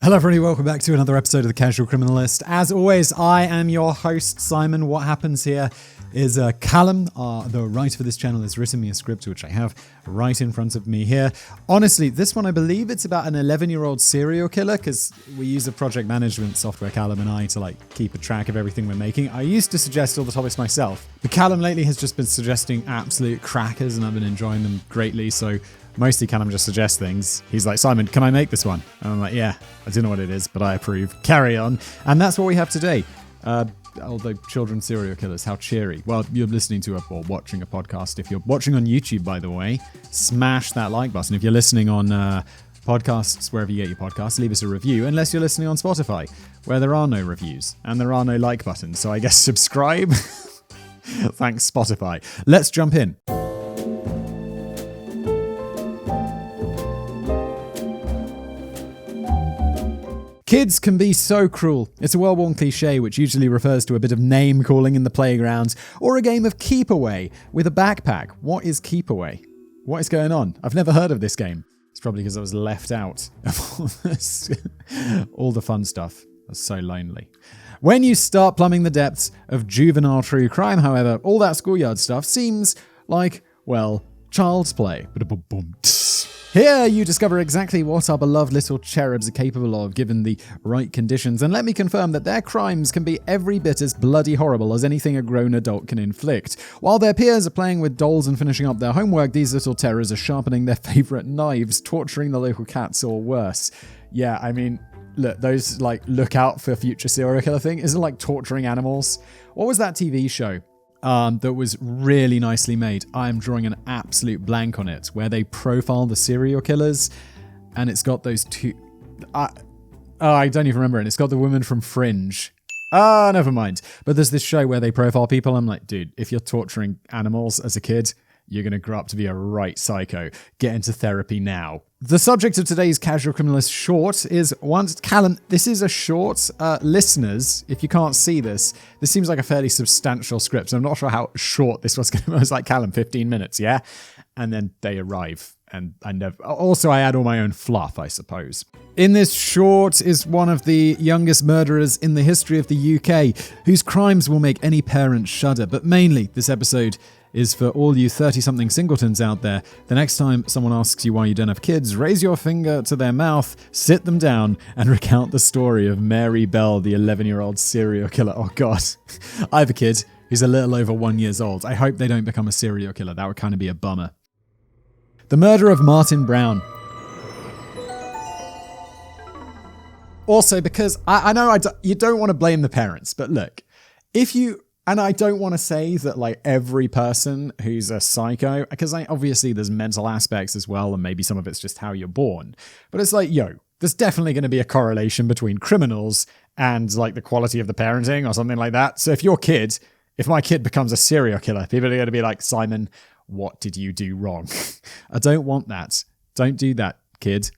Hello everybody, welcome back to another episode of the Casual Criminalist. As always, I am your host, Simon. What happens here is Callum, the writer for this channel, has written me a script which I have right in front of me here. Honestly, this one I believe it's about an 11-year-old serial killer because we use a project management software, Callum and I, to keep a track of everything we're making. I used to suggest all the topics myself, but Callum lately has just been suggesting absolute crackers and I've been enjoying them greatly, so mostly Callum just suggests things. He's like, Simon, can I make this one? And I'm like, yeah, I don't know what it is, but I approve. Carry on. And that's what we have today. Although children serial killers, how cheery. Well, you're listening to or watching a podcast. If you're watching on YouTube, by the way, smash that like button. If you're listening on podcasts, wherever you get your podcasts, leave us a review, unless you're listening on Spotify, where there are no reviews and there are no like buttons. So I guess subscribe. Thanks, Spotify. Let's jump in. Kids can be so cruel. It's a well-worn cliche which usually refers to a bit of name-calling in the playground or a game of keep away with a backpack. What is keep away? What is going on? I've never heard of this game. It's probably because I was left out of all this. All the fun stuff. I was so lonely. When you start plumbing the depths of juvenile true crime, however, all that schoolyard stuff seems like, well, child's play. Here you discover exactly what our beloved little cherubs are capable of given the right conditions, and let me confirm that their crimes can be every bit as bloody horrible as anything a grown adult can inflict. While their peers are playing with dolls and finishing up their homework, these little terrors are sharpening their favourite knives, torturing the local cats, or worse. Yeah, I mean, look, those look out for future serial killer thing isn't like torturing animals. What was that TV show? That was really nicely made. I am drawing an absolute blank on it, where they profile the serial killers, and it's got those two... I don't even remember it. It's got the woman from Fringe. Never mind. But there's this show where they profile people. I'm like, dude, if you're torturing animals as a kid, you're going to grow up to be a right psycho. Get into therapy now. The subject of today's Casual Criminalist short is Callum, this is a short. Listeners, if you can't see this seems like a fairly substantial script. I'm not sure how short this was going to be. I was like, Callum, 15 minutes, yeah? And then they arrive. And I add all my own fluff, I suppose. In this short is one of the youngest murderers in the history of the UK, whose crimes will make any parent shudder. But mainly, this episode is for all you 30-something singletons out there. The next time someone asks you why you don't have kids, raise your finger to their mouth, sit them down, and recount the story of Mary Bell, the 11-year-old serial killer. Oh, God. I have a kid who's a little over 1 year old. I hope they don't become a serial killer. That would kind of be a bummer. The murder of Martin Brown. Also, because I know you don't want to blame the parents, but look, and I don't want to say that every person who's a psycho, because obviously there's mental aspects as well, and maybe some of it's just how you're born. But it's there's definitely going to be a correlation between criminals and the quality of the parenting or something like that. So if my kid becomes a serial killer, people are going to be like, Simon, what did you do wrong? I don't want that. Don't do that, kid.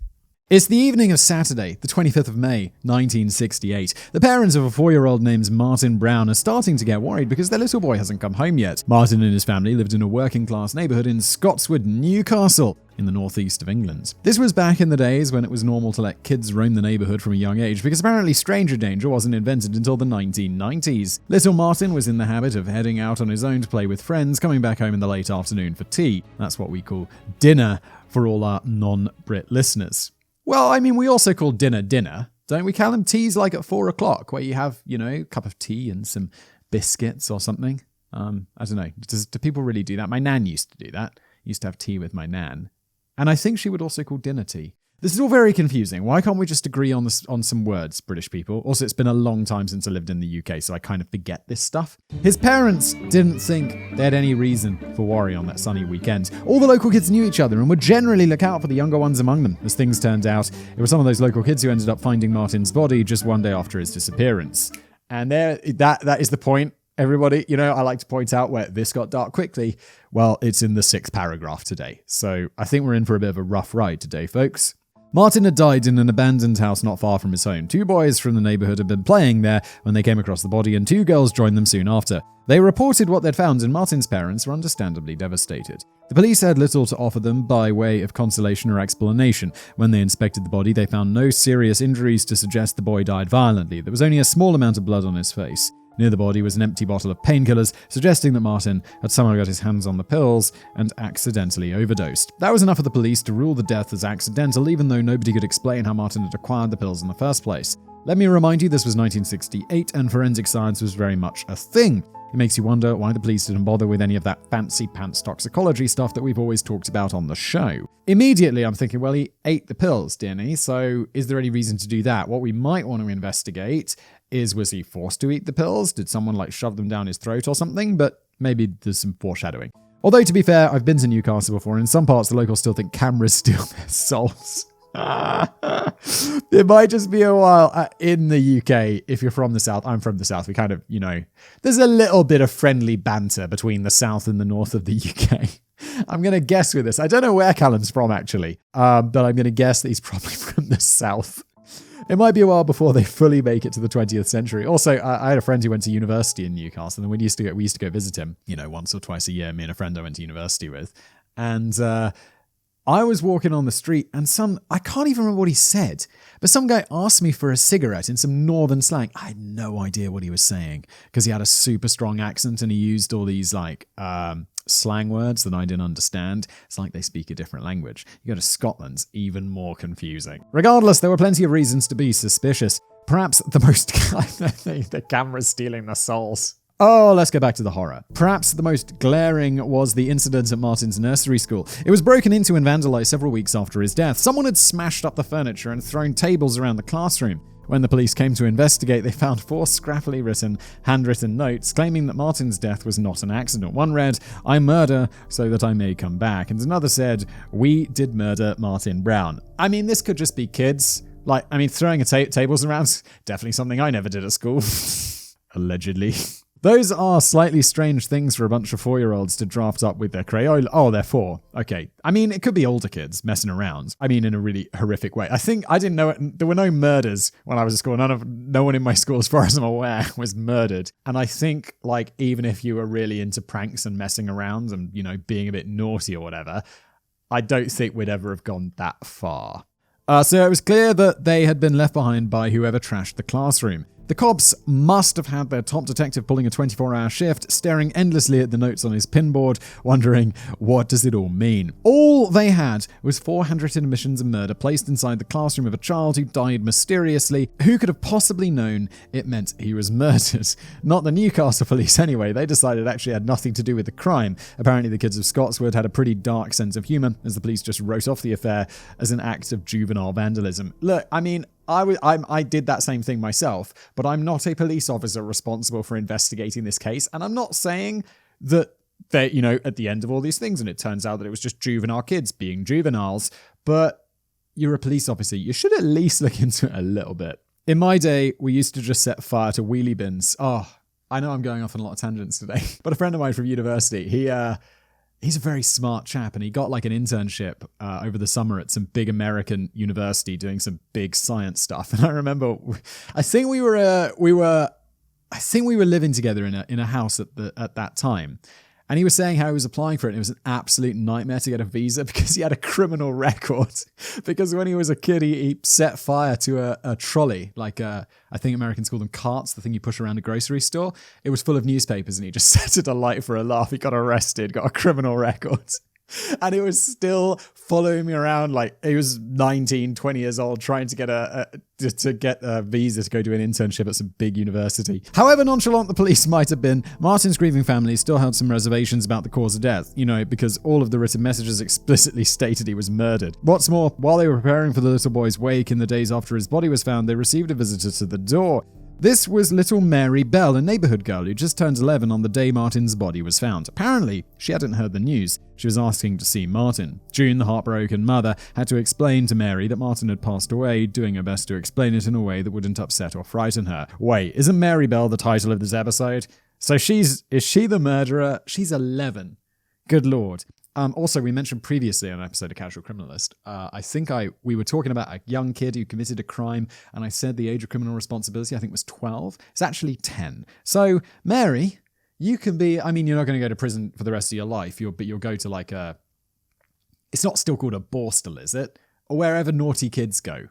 It's the evening of Saturday, the 25th of May, 1968. The parents of a 4-year-old named Martin Brown are starting to get worried because their little boy hasn't come home yet. Martin and his family lived in a working-class neighbourhood in Scotswood, Newcastle, in the northeast of England. This was back in the days when it was normal to let kids roam the neighbourhood from a young age, because apparently stranger danger wasn't invented until the 1990s. Little Martin was in the habit of heading out on his own to play with friends, coming back home in the late afternoon for tea. That's what we call dinner for all our non-Brit listeners. Well, I mean, we also call dinner, don't we, Callum? Tea's at 4 o'clock, where you have, a cup of tea and some biscuits or something. I don't know. Do people really do that? My nan used to do that. Used to have tea with my nan. And I think she would also call dinner tea. This is all very confusing. Why can't we just agree on some words, British people? Also, it's been a long time since I lived in the UK, so I kind of forget this stuff. His parents didn't think they had any reason for worry on that sunny weekend. All the local kids knew each other and would generally look out for the younger ones among them. As things turned out, it was some of those local kids who ended up finding Martin's body just one day after his disappearance. And that is the point, everybody. I like to point out where this got dark quickly. Well, it's in the 6th paragraph today. So I think we're in for a bit of a rough ride today, folks. Martin had died in an abandoned house not far from his home. 2 boys from the neighborhood had been playing there when they came across the body, and 2 girls joined them soon after. They reported what they'd found, and Martin's parents were understandably devastated. The police had little to offer them by way of consolation or explanation. When they inspected the body, they found no serious injuries to suggest the boy died violently. There was only a small amount of blood on his face. Near the body was an empty bottle of painkillers, suggesting that Martin had somehow got his hands on the pills and accidentally overdosed. That was enough for the police to rule the death as accidental, even though nobody could explain how Martin had acquired the pills in the first place. Let me remind you, this was 1968, and forensic science was very much a thing. It makes you wonder why the police didn't bother with any of that fancy pants toxicology stuff that we've always talked about on the show. Immediately, I'm thinking, well, he ate the pills, didn't he? So is there any reason to do that? What we might want to investigate is, was he forced to eat the pills? Did someone shove them down his throat or something? But maybe there's some foreshadowing. Although, to be fair, I've been to Newcastle before, and in some parts the locals still think cameras steal their souls. It might just be a while in the UK. If you're from the South, I'm from the South, we kind of, there's a little bit of friendly banter between the South and the North of the UK. I'm going to guess with this. I don't know where Callum's from, actually, but I'm going to guess that he's probably from the South. It might be a while before they fully make it to the 20th century. Also, I had a friend who went to university in Newcastle, and we used to go visit him, once or twice a year, me and a friend I went to university with. And I was walking on the street, and I can't even remember what he said, but some guy asked me for a cigarette in some northern slang. I had no idea what he was saying, because he had a super strong accent, and he used all these slang words that I didn't understand. It's like they speak a different language. You go to Scotland, even more confusing. Regardless, there were plenty of reasons to be suspicious. Perhaps the most... the camera's stealing the souls. Oh, let's go back to the horror. Perhaps the most glaring was the incident at Martin's nursery school. It was broken into and vandalized several weeks after his death. Someone had smashed up the furniture and thrown tables around the classroom. When the police came to investigate, they found 4 scrappily written, handwritten notes claiming that Martin's death was not an accident. One read, "I murder so that I may come back," and another said, "We did murder Martin Brown." I mean, this could just be kids. Throwing tables around, definitely something I never did at school. Allegedly. Those are slightly strange things for a bunch of 4-year-olds to draft up with their Crayola. Oh, they're 4. Okay. It could be older kids messing around. In a really horrific way. I didn't know it. There were no murders when I was at school. No one in my school, as far as I'm aware, was murdered. And I think, even if you were really into pranks and messing around and, being a bit naughty or whatever, I don't think we'd ever have gone that far. So it was clear that they had been left behind by whoever trashed the classroom. The cops must have had their top detective pulling a 24-hour shift, staring endlessly at the notes on his pinboard, wondering, what does it all mean? All they had was 4 handwritten admissions of murder placed inside the classroom of a child who died mysteriously. Who could have possibly known it meant he was murdered? Not the Newcastle police anyway. They decided it actually had nothing to do with the crime. Apparently the kids of Scotswood had a pretty dark sense of humour, as the police just wrote off the affair as an act of juvenile vandalism. Look, I did that same thing myself, but I'm not a police officer responsible for investigating this case, and I'm not saying that they're, at the end of all these things, and it turns out that it was just juvenile kids being juveniles, but you're a police officer. You should at least look into it a little bit. In my day, we used to just set fire to wheelie bins. Oh, I know I'm going off on a lot of tangents today, but a friend of mine from university, he's a very smart chap, and he got an internship over the summer at some big American university doing some big science stuff. And I remember, I think we were living together in a house at that time. And he was saying how he was applying for it, and it was an absolute nightmare to get a visa because he had a criminal record. Because when he was a kid, he set fire to a trolley, I think Americans call them carts, the thing you push around a grocery store. It was full of newspapers, and he just set it alight for a laugh. He got arrested, got a criminal record. And it was still following me around he was 19, 20 years old, trying to get a visa to go to an internship at some big university. However nonchalant the police might have been, Martin's grieving family still held some reservations about the cause of death, because all of the written messages explicitly stated he was murdered. What's more, while they were preparing for the little boy's wake in the days after his body was found, they received a visitor to the door. This was little Mary Bell, a neighborhood girl who just turned 11 on the day Martin's body was found. Apparently, she hadn't heard the news. She was asking to see Martin. June, the heartbroken mother, had to explain to Mary that Martin had passed away, doing her best to explain it in a way that wouldn't upset or frighten her. Wait, isn't Mary Bell the title of this episode? So is she the murderer? She's 11. Good Lord. Also, we mentioned previously on an episode of Casual Criminalist, I think we were talking about a young kid who committed a crime, and I said the age of criminal responsibility, I think, was 12. It's actually 10. So, Mary, you can be, I mean, you're not going to go to prison for the rest of your life, but you'll go to like it's not still called a borstal, is it? Or wherever naughty kids go.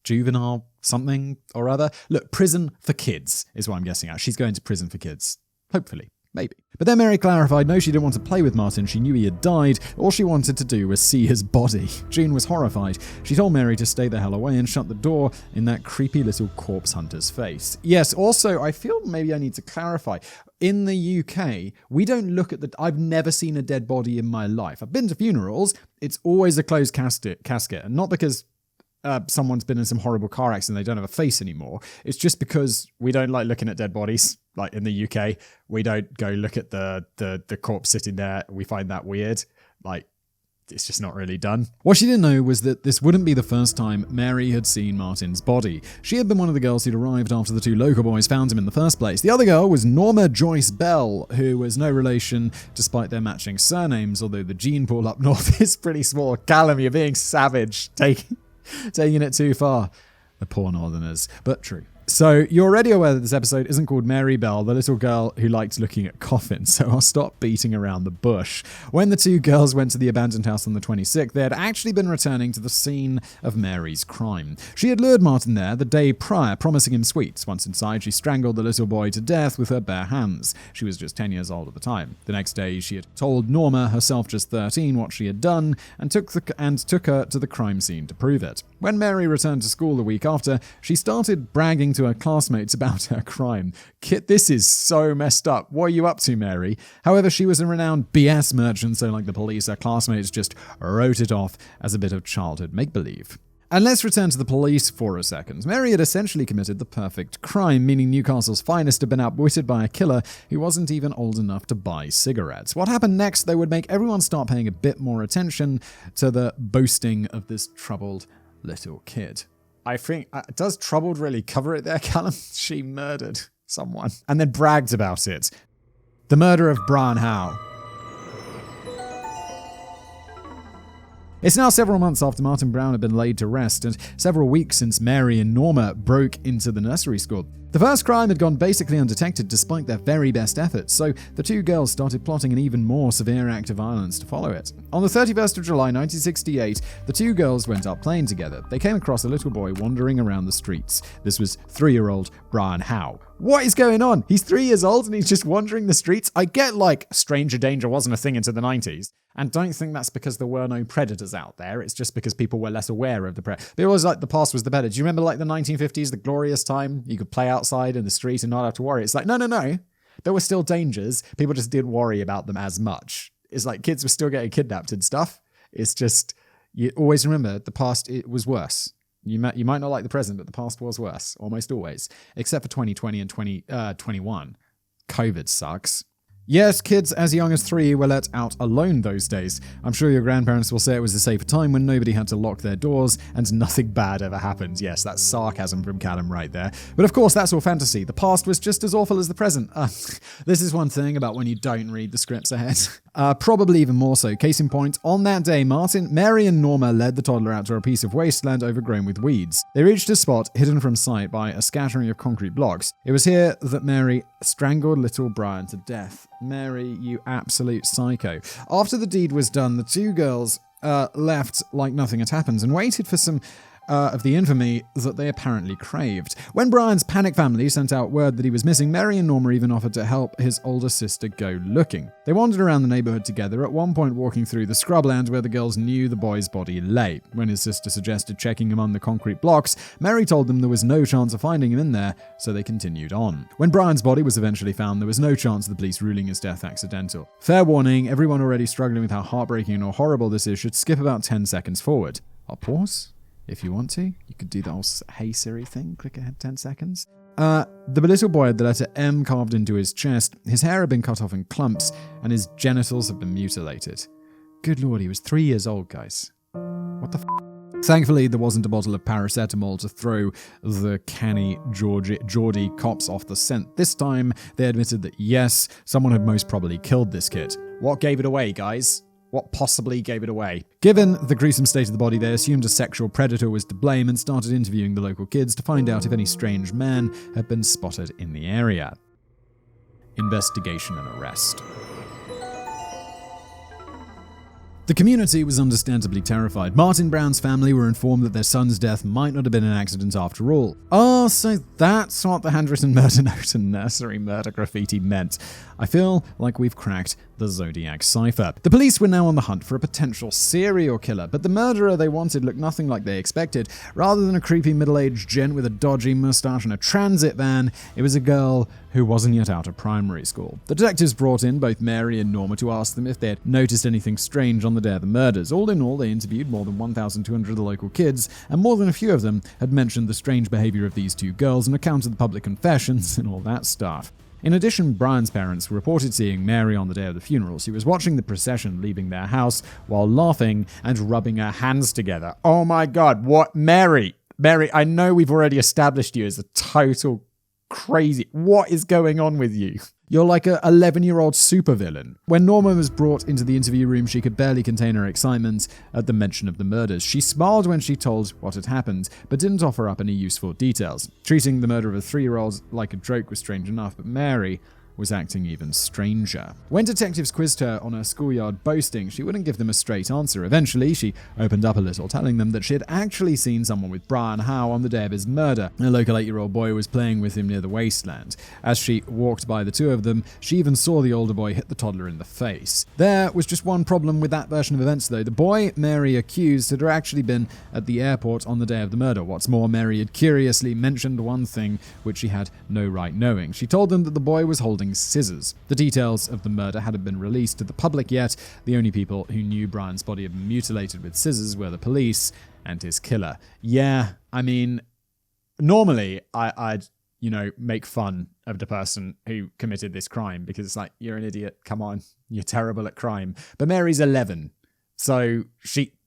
Juvenile something or other. Look, prison for kids is what I'm guessing at. She's going to prison for kids. Hopefully. Maybe. But then Mary clarified, no, she didn't want to play with Martin. She knew he had died. All she wanted to do was see his body. June was horrified. She told Mary to stay the hell away and shut the door in that creepy little corpse hunter's face. Yes, also, I feel maybe I need to clarify. In the UK, we don't look at I've never seen a dead body in my life. I've been to funerals. It's always a closed casket. And not because someone's been in some horrible car accident, they don't have a face anymore. It's just because we don't like looking at dead bodies. Like in the UK, we don't go look at the corpse sitting there. We find that weird. Like, it's just not really done. What she didn't know was that this wouldn't be the first time Mary had seen Martin's body. She had been one of the girls who'd arrived after the two local boys found him in the first place. The other girl was Norma Joyce Bell, who was no relation despite their matching surnames, although the gene pool up north is pretty small. Callum, you're being savage, taking it too far. The poor northerners, but true. So you're already aware that this episode isn't called Mary Bell, the little girl who liked looking at coffins, so I'll stop beating around the bush. When the two girls went to the abandoned house on the 26th, they had actually been returning to the scene of Mary's crime. She had lured Martin there the day prior, promising him sweets. Once inside, she strangled the little boy to death with her bare hands. She was just 10 years old at the time. The next day, she had told Norma, herself just 13, what she had done, and took her to the crime scene to prove it. When Mary returned to school the week after, she started bragging to her classmates about her crime. Kit, this is so messed up. What are you up to, Mary? However, she was a renowned BS merchant, so like the police, her classmates just wrote it off as a bit of childhood make-believe. And let's return to the police for a second. Mary had essentially committed the perfect crime, meaning Newcastle's finest had been outwitted by a killer who wasn't even old enough to buy cigarettes. What happened next, though, would make everyone start paying a bit more attention to the boasting of this troubled little kid. I think, does troubled really cover it there, Callum? She murdered someone and then bragged about it. The murder of Brian Howe. It's now several months after Martin Brown had been laid to rest and several weeks since Mary and Norma broke into the nursery school. The first crime had gone basically undetected despite their very best efforts, so the two girls started plotting an even more severe act of violence to follow it. On the 31st of July 1968, the two girls went out playing together. They came across a little boy wandering around the streets. This was 3-year-old Brian Howe. What is going on? He's 3 years old and he's just wandering the streets? I get like stranger danger wasn't a thing into the 90s. And don't think that's because there were no predators out there. It's just because people were less aware of the predator. It was like the past was the better. Do you remember like the 1950s, the glorious time? You could play outside in the street and not have to worry. It's like, no. There were still dangers. People just didn't worry about them as much. It's like kids were still getting kidnapped and stuff. It's just, you always remember the past, it was worse. You might not like the present, but the past was worse. Almost always. Except for 2020 and 2021. COVID sucks. Yes, kids as young as 3 were let out alone those days. I'm sure your grandparents will say it was a safer time when nobody had to lock their doors and nothing bad ever happened. Yes, that's sarcasm from Callum right there. But of course, that's all fantasy. The past was just as awful as the present. This is one thing about when you don't read the scripts ahead. Probably even more so. Case in point, on that day, Mary and Norma led the toddler out to a piece of wasteland overgrown with weeds. They reached a spot hidden from sight by a scattering of concrete blocks. It was here that Mary strangled little Brian to death. Mary, you absolute psycho. After the deed was done, the two girls left like nothing had happened and waited for some of the infamy that they apparently craved. When Brian's panicked family sent out word that he was missing, Mary and Norma even offered to help his older sister go looking. They wandered around the neighborhood together, at one point walking through the scrubland where the girls knew the boy's body lay. When his sister suggested checking among the concrete blocks, Mary told them there was no chance of finding him in there, so they continued on. When Brian's body was eventually found, there was no chance of the police ruling his death accidental. Fair warning, everyone already struggling with how heartbreaking or horrible this is should skip about 10 seconds forward. I'll pause. If you want to, you could do the whole Hey Siri thing, click ahead 10 seconds. The little boy had the letter M carved into his chest, his hair had been cut off in clumps, and his genitals had been mutilated. Good lord, he was 3 years old, guys. What the f***? Thankfully, there wasn't a bottle of paracetamol to throw the canny Geordie cops off the scent. This time, they admitted that yes, someone had most probably killed this kid. What gave it away, guys? What possibly gave it away? Given the gruesome state of the body, they assumed a sexual predator was to blame and started interviewing the local kids to find out if any strange man had been spotted in the area. Investigation and arrest. The community was understandably terrified. Martin Brown's family were informed that their son's death might not have been an accident after all. Oh, so that's what the handwritten murder note and nursery murder graffiti meant. I feel like we've cracked the Zodiac cipher. The police were now on the hunt for a potential serial killer, but the murderer they wanted looked nothing like they expected. Rather than a creepy middle-aged gent with a dodgy mustache and a transit van, it was a girl who wasn't yet out of primary school. The detectives brought in both Mary and Norma to ask them if they had noticed anything strange on the day of the murders. All in all, they interviewed more than 1,200 of the local kids, and more than a few of them had mentioned the strange behavior of these two girls and accounted the public confessions and all that stuff. In addition, Brian's parents reported seeing Mary on the day of the funeral. She was watching the procession leaving their house while laughing and rubbing her hands together. Oh my God, what? Mary, I know we've already established you as a total crazy. What is going on with you? You're like a 11-year-old supervillain. When Norma was brought into the interview room, she could barely contain her excitement at the mention of the murders. She smiled when she told what had happened, but didn't offer up any useful details. Treating the murder of a 3-year-old like a joke was strange enough, but Mary was acting even stranger. When detectives quizzed her on her schoolyard boasting, she wouldn't give them a straight answer. Eventually, she opened up a little, telling them that she had actually seen someone with Brian Howe on the day of his murder. A local 8-year-old boy was playing with him near the wasteland. As she walked by the two of them, she even saw the older boy hit the toddler in the face. There was just one problem with that version of events, though. The boy Mary accused had actually been at the airport on the day of the murder. What's more, Mary had curiously mentioned one thing which she had no right knowing. She told them that the boy was holding scissors. The details of the murder hadn't been released to the public yet. The only people who knew Brian's body had been mutilated with scissors were the police and his killer. Yeah, I mean, normally I'd make fun of the person who committed this crime because it's like, you're an idiot, come on, you're terrible at crime. But Mary's 11, so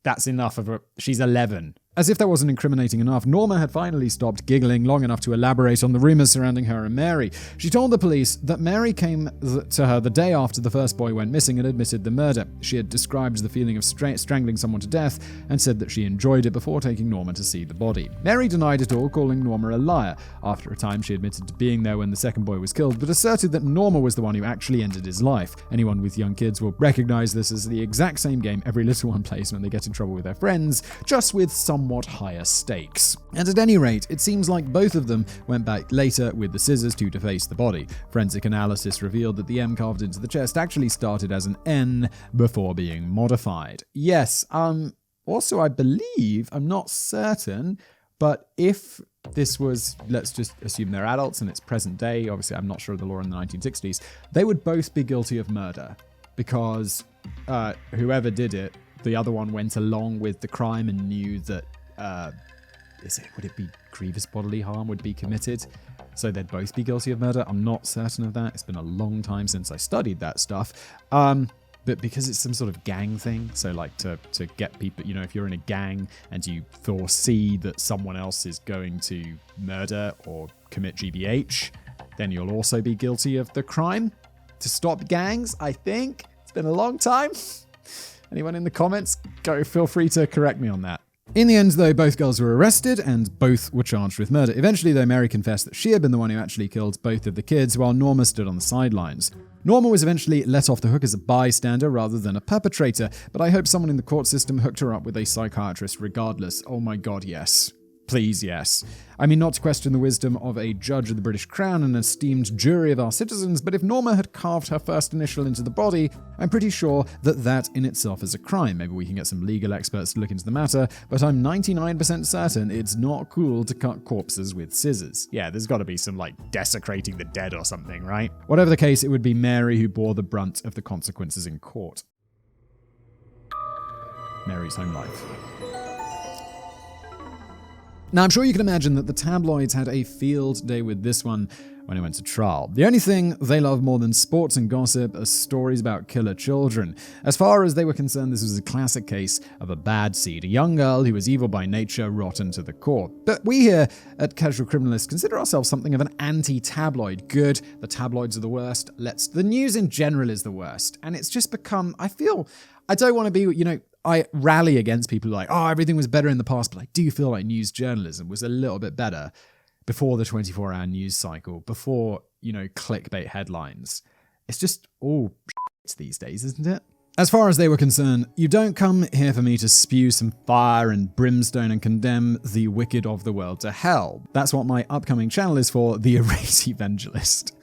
that's enough of her. She's 11. As if that wasn't incriminating enough, Norma had finally stopped giggling long enough to elaborate on the rumors surrounding her and Mary. She told the police that Mary came to her the day after the first boy went missing and admitted the murder. She had described the feeling of strangling someone to death and said that she enjoyed it before taking Norma to see the body. Mary denied it all, calling Norma a liar. After a time, she admitted to being there when the second boy was killed, but asserted that Norma was the one who actually ended his life. Anyone with young kids will recognize this as the exact same game every little one plays when they get in trouble with their friends, just with somewhat higher stakes. And at any rate, it seems like both of them went back later with the scissors to deface the body. Forensic analysis revealed that the M carved into the chest actually started as an N before being modified. Yes, also I believe, I'm not certain, but if this was, let's just assume they're adults and it's present day, obviously I'm not sure of the law in the 1960s, they would both be guilty of murder because whoever did it, the other one went along with the crime and knew that would it be grievous bodily harm would be committed? So they'd both be guilty of murder. I'm not certain of that. It's been a long time since I studied that stuff. But because it's some sort of gang thing, so like to get people, if you're in a gang and you foresee that someone else is going to murder or commit GBH, then you'll also be guilty of the crime. To stop gangs, I think. It's been a long time. Anyone in the comments, feel free to correct me on that. In the end, though, both girls were arrested and both were charged with murder. Eventually, though, Mary confessed that she had been the one who actually killed both of the kids, while Norma stood on the sidelines. Norma was eventually let off the hook as a bystander rather than a perpetrator, but I hope someone in the court system hooked her up with a psychiatrist regardless. Oh my God, yes. Please, yes. I mean, not to question the wisdom of a judge of the British Crown and an esteemed jury of our citizens, but if Norma had carved her first initial into the body, I'm pretty sure that in itself is a crime. Maybe we can get some legal experts to look into the matter, but I'm 99% certain it's not cool to cut corpses with scissors. Yeah, there's got to be some, desecrating the dead or something, right? Whatever the case, it would be Mary who bore the brunt of the consequences in court. Mary's home life. Now, I'm sure you can imagine that the tabloids had a field day with this one when it went to trial. The only thing they love more than sports and gossip are stories about killer children. As far as they were concerned, this was a classic case of a bad seed, a young girl who was evil by nature, rotten to the core. But we here at Casual Criminalist consider ourselves something of an anti-tabloid. Good, the tabloids are the worst. The news in general is the worst. And it's just become, I don't want to be, I rally against people like, everything was better in the past, but I do feel like news journalism was a little bit better before the 24-hour news cycle, before, clickbait headlines. It's just all shit these days, isn't it? As far as they were concerned, you don't come here for me to spew some fire and brimstone and condemn the wicked of the world to hell. That's what my upcoming channel is for, the IRATE Evangelist.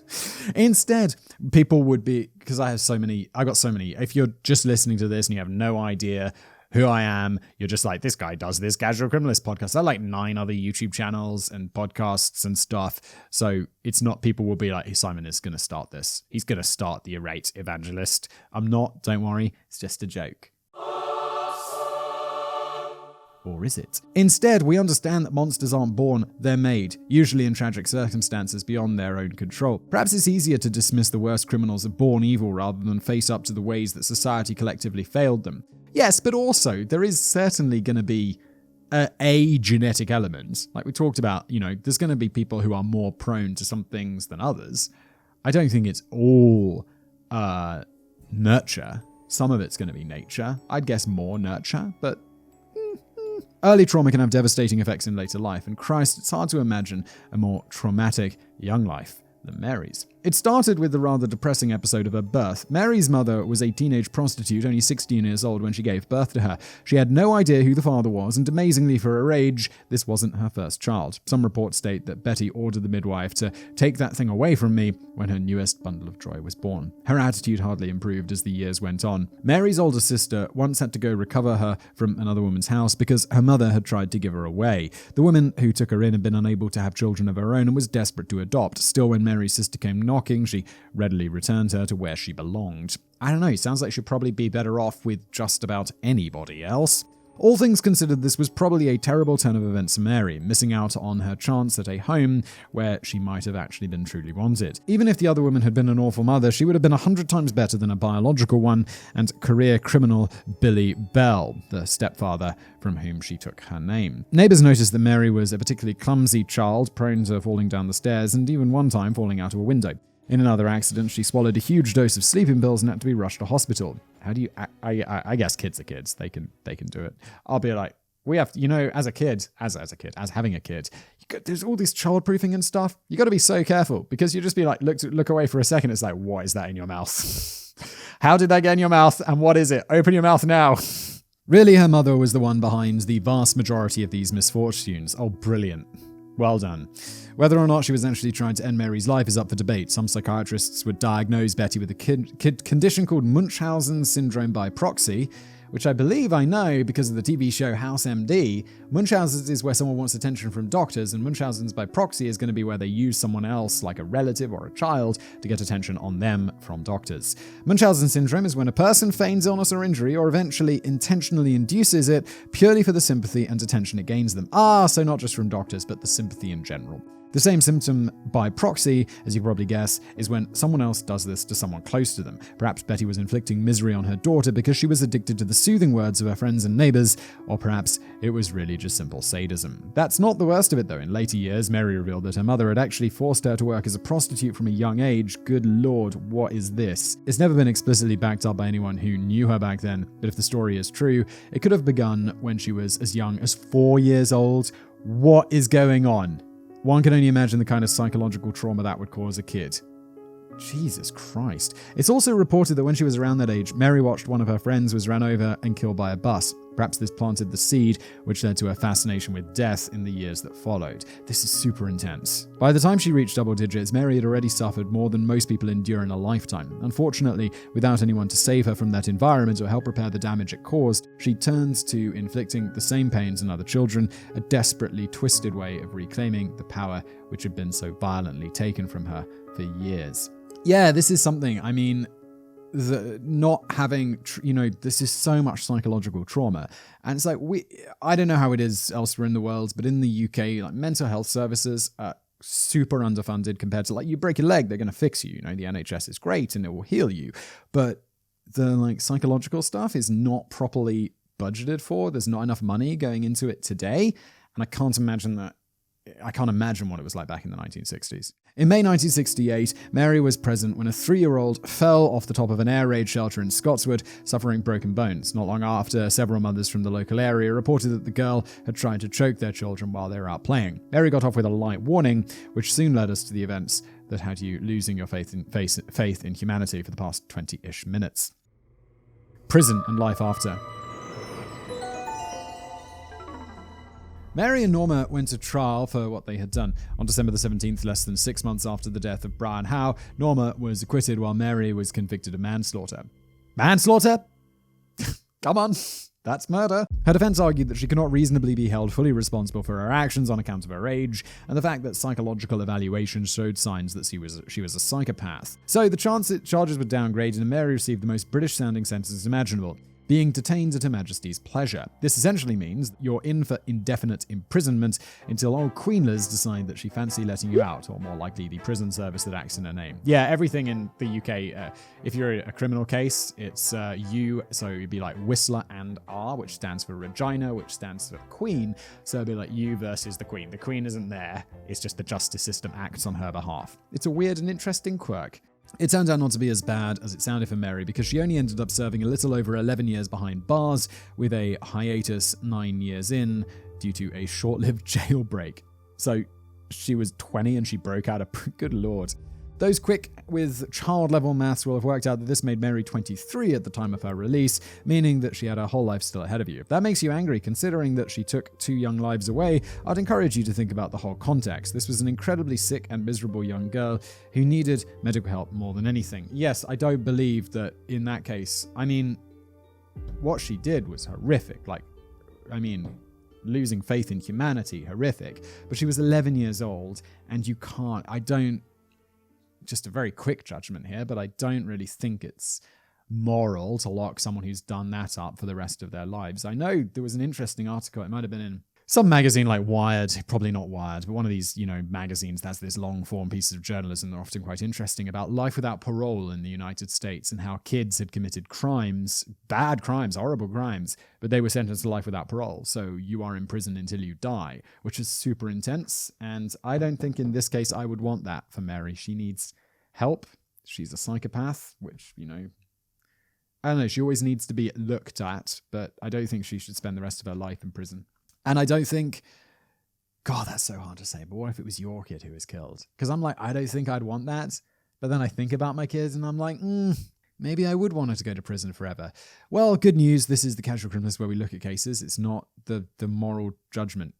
Instead, people would be, because I got so many, if you're just listening to this and you have no idea who I am, you're just like, this guy does this Casual Criminalist podcast. I have like 9 other YouTube channels and podcasts and stuff. So it's not, people will be like, hey, Simon is going to start this. He's going to start the IRATE Evangelist. I'm not, don't worry. It's just a joke. Or is it? Instead, we understand that monsters aren't born, they're made, usually in tragic circumstances beyond their own control. Perhaps it's easier to dismiss the worst criminals as born evil rather than face up to the ways that society collectively failed them. Yes, but also, there is certainly going to be a genetic element. Like we talked about, there's going to be people who are more prone to some things than others. I don't think it's all nurture. Some of it's going to be nature. I'd guess more nurture, but early trauma can have devastating effects in later life, and Christ, it's hard to imagine a more traumatic young life than Mary's. It started with the rather depressing episode of her birth. Mary's mother was a teenage prostitute, only 16 years old when she gave birth to her. She had no idea who the father was, and amazingly for her age, this wasn't her first child. Some reports state that Betty ordered the midwife to take that thing away from me when her newest bundle of joy was born. Her attitude hardly improved as the years went on. Mary's older sister once had to go recover her from another woman's house because her mother had tried to give her away. The woman who took her in had been unable to have children of her own and was desperate to adopt. Still, when Mary's sister came knocking, she readily returned her to where she belonged. I don't know, sounds like she'd probably be better off with just about anybody else. All things considered, this was probably a terrible turn of events for Mary, missing out on her chance at a home where she might have actually been truly wanted. Even if the other woman had been an awful mother, she would have been 100 times better than a biological one, and career criminal Billy Bell, the stepfather from whom she took her name. Neighbors noticed that Mary was a particularly clumsy child, prone to falling down the stairs, and even one time falling out of a window. In another accident, she swallowed a huge dose of sleeping pills and had to be rushed to hospital. How do you... I guess kids are kids. They can do it. I'll be like, we have to, as having a kid, there's all this childproofing and stuff. You got to be so careful because you just be like, look away for a second. It's like, what is that in your mouth? How did that get in your mouth? And what is it? Open your mouth now. Really, her mother was the one behind the vast majority of these misfortunes. Oh, brilliant. Well done. Whether or not she was actually trying to end Mary's life is up for debate. Some psychiatrists would diagnose Betty with a condition called Munchausen syndrome by proxy, which I believe I know because of the TV show House MD. Munchausen is where someone wants attention from doctors, and Munchausen's by proxy is going to be where they use someone else, like a relative or a child, to get attention on them from doctors. Munchausen syndrome is when a person feigns illness or injury or eventually intentionally induces it purely for the sympathy and attention it gains them. So not just from doctors, but the sympathy in general. The same symptom by proxy, as you can probably guess, is when someone else does this to someone close to them. Perhaps Betty was inflicting misery on her daughter because she was addicted to the soothing words of her friends and neighbors, or perhaps it was really just simple sadism. That's not the worst of it, though. In later years, Mary revealed that her mother had actually forced her to work as a prostitute from a young age. Good lord, what is this? It's never been explicitly backed up by anyone who knew her back then, but if the story is true, it could have begun when she was as young as 4 years old. What is going on? One can only imagine the kind of psychological trauma that would cause a kid. Jesus Christ. It's also reported that when she was around that age, Mary watched one of her friends was run over and killed by a bus. Perhaps this planted the seed, which led to her fascination with death in the years that followed. This is super intense. By the time she reached double digits, Mary had already suffered more than most people endure in a lifetime. Unfortunately, without anyone to save her from that environment or help repair the damage it caused, she turns to inflicting the same pains on other children, a desperately twisted way of reclaiming the power which had been so violently taken from her for years. Yeah, this is something, not having, this is so much psychological trauma. And it's like, I don't know how it is elsewhere in the world, but in the UK, like mental health services are super underfunded compared to, like, you break a leg, they're going to fix you. The NHS is great and it will heal you. But the like psychological stuff is not properly budgeted for. There's not enough money going into it today. And I can't imagine what it was like back in the 1960s. In May 1968, Mary was present when a 3-year-old fell off the top of an air raid shelter in Scotswood, suffering broken bones. Not long after, several mothers from the local area reported that the girl had tried to choke their children while they were out playing. Mary got off with a light warning, which soon led us to the events that had you losing your faith in humanity for the past 20-ish minutes. Prison and life after. Mary and Norma went to trial for what they had done. On December the 17th, less than 6 months after the death of Brian Howe, Norma was acquitted while Mary was convicted of manslaughter. Manslaughter? Come on, that's murder. Her defense argued that she could not reasonably be held fully responsible for her actions on account of her age, and the fact that psychological evaluations showed signs that she was a psychopath. So the charges were downgraded, and Mary received the most British-sounding sentence imaginable: being detained at Her Majesty's pleasure. This essentially means that you're in for indefinite imprisonment until old Queen Liz decide that she fancy letting you out, or more likely the prison service that acts in her name. Yeah, everything in the UK, if you're a criminal case, it's U, so it'd be like Whistler and R, which stands for Regina, which stands for Queen, so it'd be like you versus the Queen. The Queen isn't there, it's just the justice system acts on her behalf. It's a weird and interesting quirk. It turned out not to be as bad as it sounded for Mary, because she only ended up serving a little over 11 years behind bars, with a hiatus 9 years in due to a short-lived jailbreak. So she was 20 and she broke out good lord. Those quick with child-level maths will have worked out that this made Mary 23 at the time of her release, meaning that she had her whole life still ahead of you. If that makes you angry, considering that she took 2 young lives away, I'd encourage you to think about the whole context. This was an incredibly sick and miserable young girl who needed medical help more than anything. Yes, I don't believe that in that case, what she did was horrific. Losing faith in humanity, horrific. But she was 11 years old, and just a very quick judgment here, but I don't really think it's moral to lock someone who's done that up for the rest of their lives. I know there was an interesting article, it might have been in some magazine like Wired, probably not Wired, but one of these, magazines that has this long-form pieces of journalism that are often quite interesting, about life without parole in the United States and how kids had committed crimes, bad crimes, horrible crimes, but they were sentenced to life without parole. So you are in prison until you die, which is super intense. And I don't think in this case I would want that for Mary. She needs help. She's a psychopath, which, I don't know, she always needs to be looked at, but I don't think she should spend the rest of her life in prison. And I don't think, God, that's so hard to say, but what if it was your kid who was killed? Because I'm like, I don't think I'd want that. But then I think about my kids and I'm like, maybe I would want her to go to prison forever. Well, good news. This is the Casual Criminalist, where we look at cases. It's not the moral judgment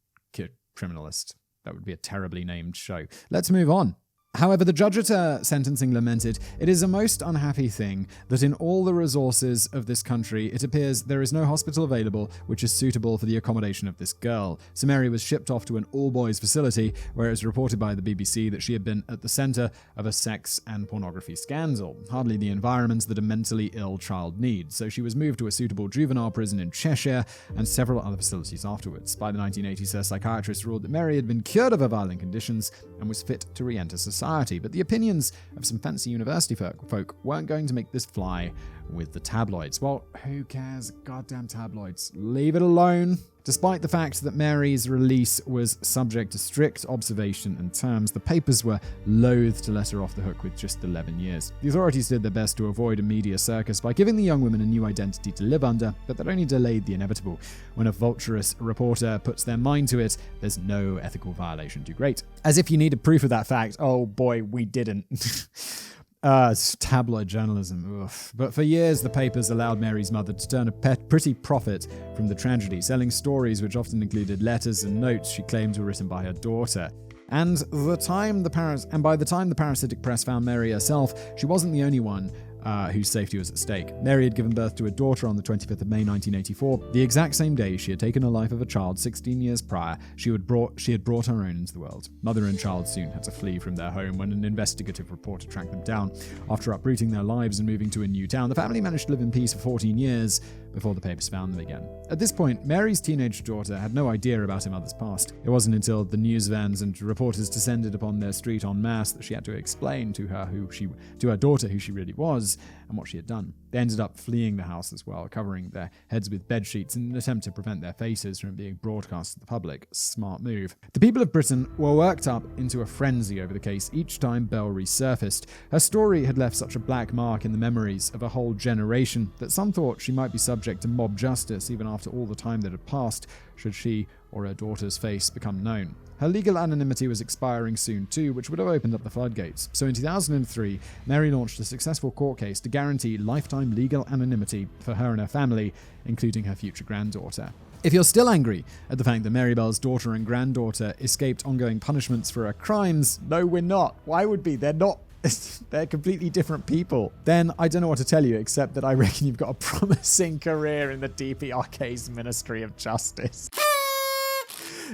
criminalist. That would be a terribly named show. Let's move on. However, the judge at her sentencing lamented, "It is a most unhappy thing that in all the resources of this country, it appears there is no hospital available which is suitable for the accommodation of this girl." So Mary was shipped off to an all-boys facility, where it was reported by the BBC that she had been at the centre of a sex and pornography scandal. Hardly the environment that a mentally ill child needs. So she was moved to a suitable juvenile prison in Cheshire and several other facilities afterwards. By the 1980s, her psychiatrist ruled that Mary had been cured of her violent conditions and was fit to re-enter society. But the opinions of some fancy university folk weren't going to make this fly with the tabloids. Well, who cares? Goddamn tabloids. Leave it alone. Despite the fact that Mary's release was subject to strict observation and terms, the papers were loath to let her off the hook with just 11 years. The authorities did their best to avoid a media circus by giving the young woman a new identity to live under, but that only delayed the inevitable. When a vulturous reporter puts their mind to it, there's no ethical violation too great. As if you needed proof of that fact. Oh boy, we didn't. It's tabloid journalism. Oof. But for years, the papers allowed Mary's mother to turn a pretty profit from the tragedy, selling stories which often included letters and notes she claimed were written by her daughter. And by the time the parasitic press found Mary herself, she wasn't the only one whose safety was at stake. Mary had given birth to a daughter on the 25th of May 1984, the exact same day she had taken the life of a child 16 years prior. She had brought her own into the world. Mother and child soon had to flee from their home when an investigative reporter tracked them down. After uprooting their lives and moving to a new town, the family managed to live in peace for 14 years before the papers found them again. At this point, Mary's teenage daughter had no idea about her mother's past. It wasn't until the news vans and reporters descended upon their street en masse that she had to explain to her daughter who she really was and what she had done. They ended up fleeing the house as well, covering their heads with bed sheets in an attempt to prevent their faces from being broadcast to the public. Smart move. The people of Britain were worked up into a frenzy over the case each time Bell resurfaced. Her story had left such a black mark in the memories of a whole generation that some thought she might be subject to mob justice even after all the time that had passed, should she or her daughter's face become known. Her legal anonymity was expiring soon too, which would have opened up the floodgates. So in 2003, Mary launched a successful court case to guarantee lifetime legal anonymity for her and her family, including her future granddaughter. If you're still angry at the fact that Mary Bell's daughter and granddaughter escaped ongoing punishments for her crimes, no, we're not. Why would we? They're not. They're completely different people. Then I don't know what to tell you, except that I reckon you've got a promising career in the DPRK's Ministry of Justice.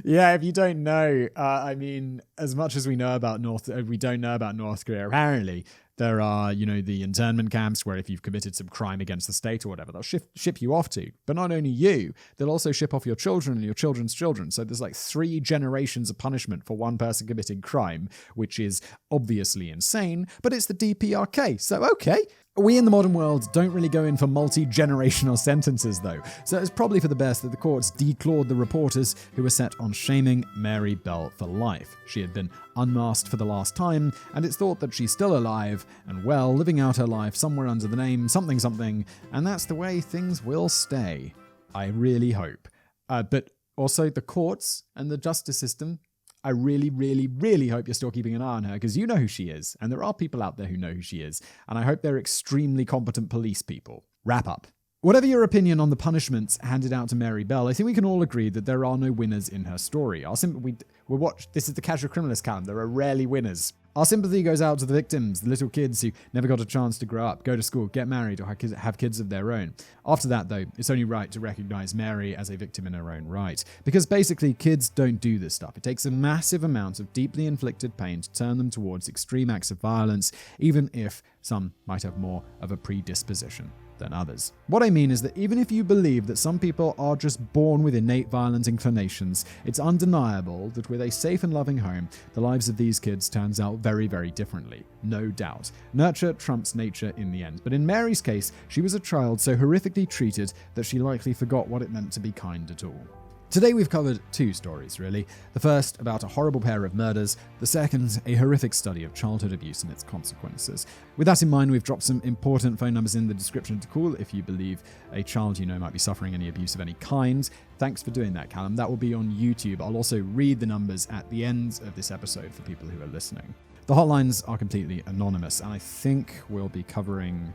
Yeah, if you don't know, as much as we don't know about North Korea. Apparently, there are, the internment camps where if you've committed some crime against the state or whatever, they'll ship you off to. But not only you, they'll also ship off your children and your children's children. So there's like 3 generations of punishment for one person committing crime, which is obviously insane, but it's the DPRK. So, okay. We in the modern world don't really go in for multi-generational sentences, though, so it's probably for the best that the courts declawed the reporters who were set on shaming Mary Bell for life. She had been unmasked for the last time, and it's thought that she's still alive and well, living out her life somewhere under the name something, and that's the way things will stay. I really hope. But also the courts and the justice system, I really, really, really hope you're still keeping an eye on her, because you know who she is, and there are people out there who know who she is, and I hope they're extremely competent police people. Wrap up. Whatever your opinion on the punishments handed out to Mary Bell, I think we can all agree that there are no winners in her story. This is the Casual Criminalist column. There are rarely winners. Our sympathy goes out to the victims, the little kids who never got a chance to grow up, go to school, get married, or have kids of their own. After that, though, it's only right to recognize Mary as a victim in her own right. Because basically, kids don't do this stuff. It takes a massive amount of deeply inflicted pain to turn them towards extreme acts of violence, even if some might have more of a predisposition than others. What I mean is that even if you believe that some people are just born with innate violent inclinations, it's undeniable that with a safe and loving home, the lives of these kids turns out very, very differently. No doubt. Nurture trumps nature in the end. But in Mary's case, she was a child so horrifically treated that she likely forgot what it meant to be kind at all. Today we've covered 2 stories, really. The first about a horrible pair of murders, the second a horrific study of childhood abuse and its consequences. With that in mind, we've dropped some important phone numbers in the description to call if you believe a child you know might be suffering any abuse of any kind. Thanks for doing that, Callum. That will be on YouTube. I'll also read the numbers at the end of this episode for people who are listening. The hotlines are completely anonymous, and I think we'll be covering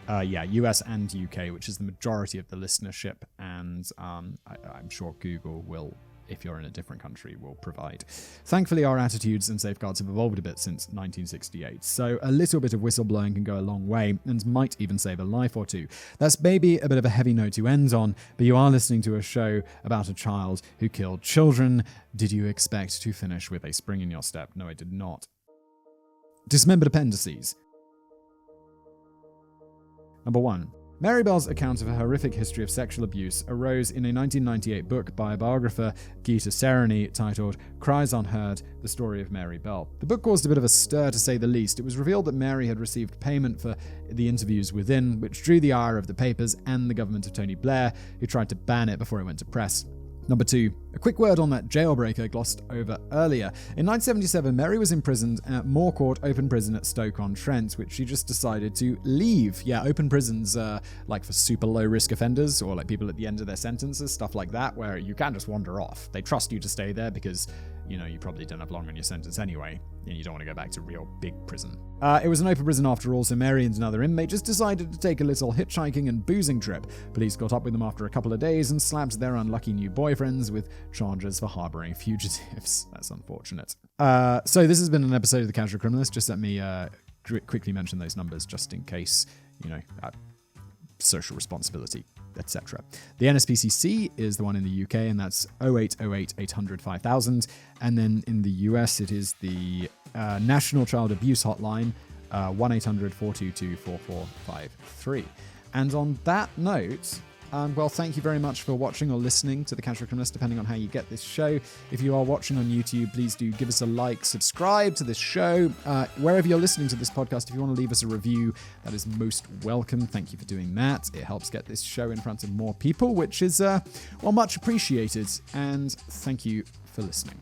US and UK, which is the majority of the listenership, and I'm sure Google will, if you're in a different country, will provide. Thankfully, our attitudes and safeguards have evolved a bit since 1968, so a little bit of whistleblowing can go a long way and might even save a life or two. That's maybe a bit of a heavy note to end on, but you are listening to a show about a child who killed children. Did you expect to finish with a spring in your step? No, I did not. Dismembered Appendices. Number 1. Mary Bell's account of a horrific history of sexual abuse arose in a 1998 book by a biographer, Gitta Sereny, titled CRIES UNHEARD, The Story of Mary Bell. The book caused a bit of a stir, to say the least. It was revealed that Mary had received payment for the interviews within, which drew the ire of the papers and the government of Tony Blair, who tried to ban it before it went to press. Number 2. A quick word on that jailbreaker glossed over earlier. In 1977, Mary was imprisoned at Moor Court Open Prison at Stoke-on-Trent, which she just decided to leave. Yeah, open prisons are like for super low-risk offenders, or like people at the end of their sentences, stuff like that, where you can just wander off. They trust you to stay there because, you probably don't have long on your sentence anyway, and you don't want to go back to real big prison. It was an open prison after all, so Mary and another inmate just decided to take a little hitchhiking and boozing trip. Police caught up with them after a couple of days and slapped their unlucky new boyfriends with charges for harboring fugitives. That's unfortunate. So this has been an episode of The Casual Criminalist. Just let me quickly mention those numbers just in case, social responsibility, etc. The NSPCC is the one in the UK, and that's 0808 800 5000. And then in the US, it is the National Child Abuse Hotline, 1-800-422-4453. And on that note, thank you very much for watching or listening to The Casual Criminalist, depending on how you get this show. If you are watching on YouTube, please do give us a like, subscribe to this show. Wherever you're listening to this podcast, if you want to leave us a review, that is most welcome. Thank you for doing that. It helps get this show in front of more people, which is, much appreciated. And thank you for listening.